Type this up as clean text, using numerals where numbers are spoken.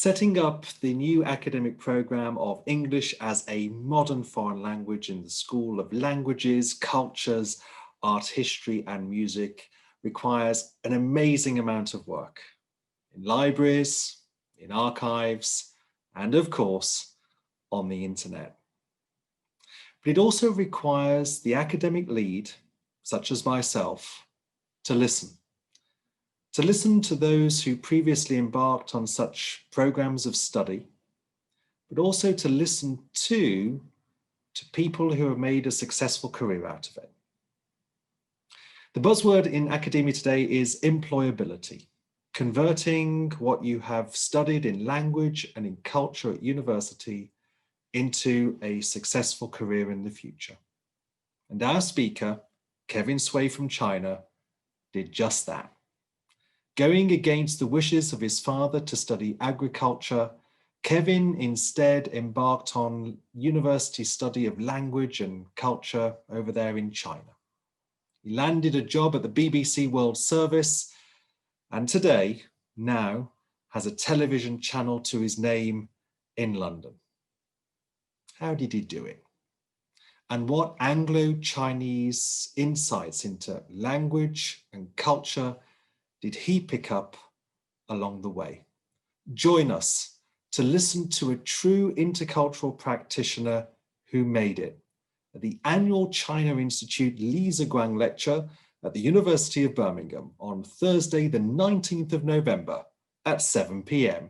setting up the new academic program of English as a modern foreign language in the School of Languages, Cultures, Art History and Music requires an amazing amount of work in libraries, in archives, and of course, on the internet. But it also requires the academic lead, such as myself, to listen to those who previously embarked on such programs of study, but also to listen to people who have made a successful career out of it. The buzzword in academia today is employability, converting what you have studied in language and in culture at university into a successful career in the future. And our speaker, Kevin Sui from China, did just that. Going against the wishes of his father to study agriculture, Kevin instead embarked on university study of language and culture over there in China. He landed a job at the BBC World Service and today, now, has a television channel to his name in London. How did he do it? And what Anglo-Chinese insights into language and culture did he pick up along the way? Join us to listen to a true intercultural practitioner who made it at the annual China Institute Siguang lecture at the University of Birmingham on Thursday, the 19th of November at 7 p.m.